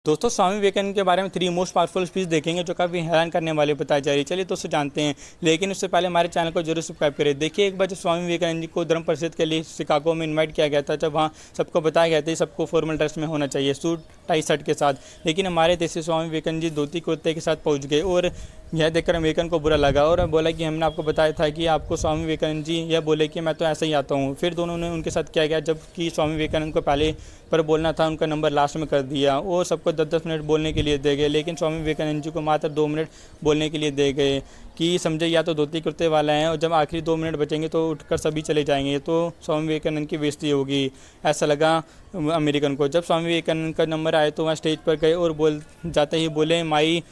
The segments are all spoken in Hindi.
दोस्तों स्वामी विवेकानंद के बारे में 3 मोस्ट पावरफुल स्पीच देखेंगे जो काफ़ी हैरान करने वाले बताई जा रही है। चलिए दोस्तों जानते हैं, लेकिन उससे पहले हमारे चैनल को जरूर सब्सक्राइब करें। देखिए, एक बार जब स्वामी विवेकानंद जी को धर्म परिषद के लिए शिकागो में इनवाइट किया गया था, जब वहाँ सबको बताया गया था कि सबको फॉर्मल ड्रेस में होना चाहिए, सूट टाई शर्ट के साथ, लेकिन हमारे देश से स्वामी विवेकानंद जी धोती कुर्ते के साथ पहुँच गए और यह देखकर अमेरिकन को बुरा लगा और बोला कि हमने आपको बताया था कि आपको स्वामी विवेकानंद जी यह बोले कि मैं तो ऐसे ही आता हूँ। फिर दोनों ने उनके साथ किया गया, जबकि स्वामी विवेकानंद को पहले पर बोलना था, उनका नंबर लास्ट में कर दिया और सबको 10-10 मिनट बोलने के लिए दे गए, लेकिन स्वामी विवेकानंद जी को मात्र 2 मिनट बोलने के लिए दे गए कि समझे या तो धोती कुर्ते वाला है और जब आखिरी 2 मिनट बचेंगे तो उठकर सभी चले जाएंगे, तो स्वामी विवेकानंद की बेइज्जती होगी, ऐसा लगा अमेरिकन को। जब स्वामी विवेकानंद का नंबर आया तो वहाँ स्टेज पर गए और जाते ही बोले माई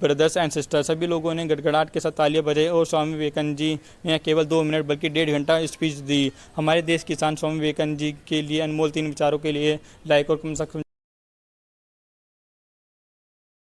ब्रदर्स एंड सिस्टर। सभी लोगों ने गड़गड़ाहट के साथ तालियां बजाई और स्वामी विवेकानंद जी ने केवल 2 मिनट बल्कि 1.5 घंटा स्पीच दी। हमारे देश किसान स्वामी विवेकानंद जी के लिए अनमोल 3 विचारों के लिए लाइक और कम से कम।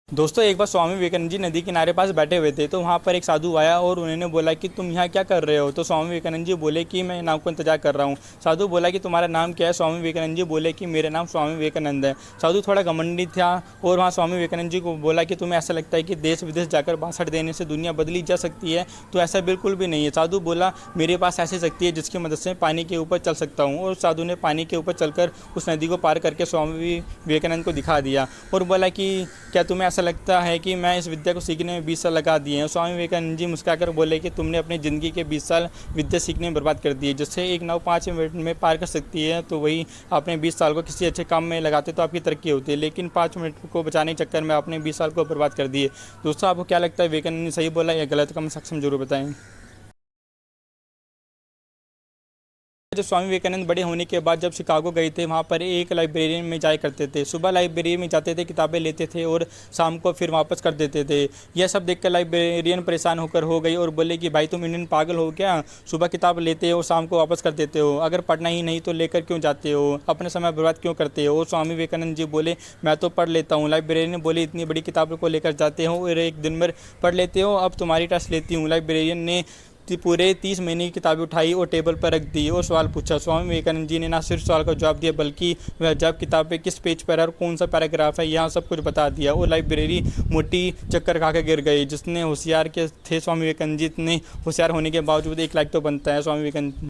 दोस्तों, एक बार स्वामी विवेकानंद जी नदी किनारे पास बैठे हुए थे तो वहाँ पर एक साधु आया और उन्होंने बोला कि तुम यहाँ क्या कर रहे हो। तो स्वामी विवेकानंद जी बोले कि मैं नाम को इंतजार कर रहा हूँ। साधु बोला कि तुम्हारा नाम क्या है। स्वामी विवेकानंद जी बोले कि मेरा नाम स्वामी विवेकानंद है। साधु थोड़ा घमंडी था और वहाँ स्वामी विवेकानंद जी को बोला कि तुम्हें ऐसा लगता है कि देश विदेश जाकर भाषण देने से दुनिया बदली जा सकती है, तो ऐसा बिल्कुल भी नहीं है। साधु बोला मेरे पास ऐसी शक्ति है जिसकी मदद से पानी के ऊपर चल सकता हूँ, और साधु ने पानी के ऊपर चलकर उस नदी को पार करके स्वामी विवेकानंद को दिखा दिया और बोला कि क्या तुम्हें ऐसा लगता है कि मैं इस विद्या को सीखने में 20 साल लगा दिए हैं। स्वामी विवेकानंद जी मुस्कुराकर बोले कि तुमने अपनी ज़िंदगी के 20 साल विद्या सीखने में बर्बाद कर दिए। जिससे एक नाव 5 मिनट में पार कर सकती है, तो वही आपने 20 साल को किसी अच्छे काम में लगाते तो आपकी तरक्की होती है, लेकिन 5 मिनट को बचाने के चक्कर में आपने 20 साल को बर्बाद कर दिए। दोस्तों, आपको क्या लगता है, विवेकानंद ने सही बोला या गलत? कमेंट सेक्शन में जरूर बताएं। जब स्वामी विवेकानंद बड़े होने के बाद जब शिकागो गए थे, वहाँ पर एक लाइब्रेरियन में जाया करते थे। सुबह लाइब्रेरी में जाते थे, किताबें लेते थे और शाम को फिर वापस कर देते थे। यह सब देखकर लाइब्रेरियन परेशान होकर हो गई और बोले कि भाई तुम इंडियन पागल हो क्या, सुबह किताब लेते हो शाम को वापस कर देते हो, अगर पढ़ना ही नहीं तो लेकर क्यों जाते हो, अपना समय बर्बाद क्यों करते हो। और स्वामी विवेकानंद जी बोले मैं तो पढ़ लेता हूँ। लाइब्रेरियन बोले इतनी बड़ी किताबों को लेकर जाते हो और एक दिन भर पढ़ लेते हो, अब तुम्हारी टेस्ट लेती हूँ। लाइब्रेरियन ने पूरे 30 महीने की किताबें उठाई और टेबल पर रख दी और सवाल पूछा। स्वामी विवेकानंद जी ने ना सिर्फ सवाल का जवाब दिया, बल्कि वह जब किताब पे किस पेज पर है और कौन सा पैराग्राफ है, यहाँ सब कुछ बता दिया। और लाइब्रेरी मोटी चक्कर खा के गिर गई। जिसने होशियार के थे स्वामी विवेकानंद जी, इतने होशियार होने के बावजूद 1 लाइक तो बनता है स्वामी विवेकानंद।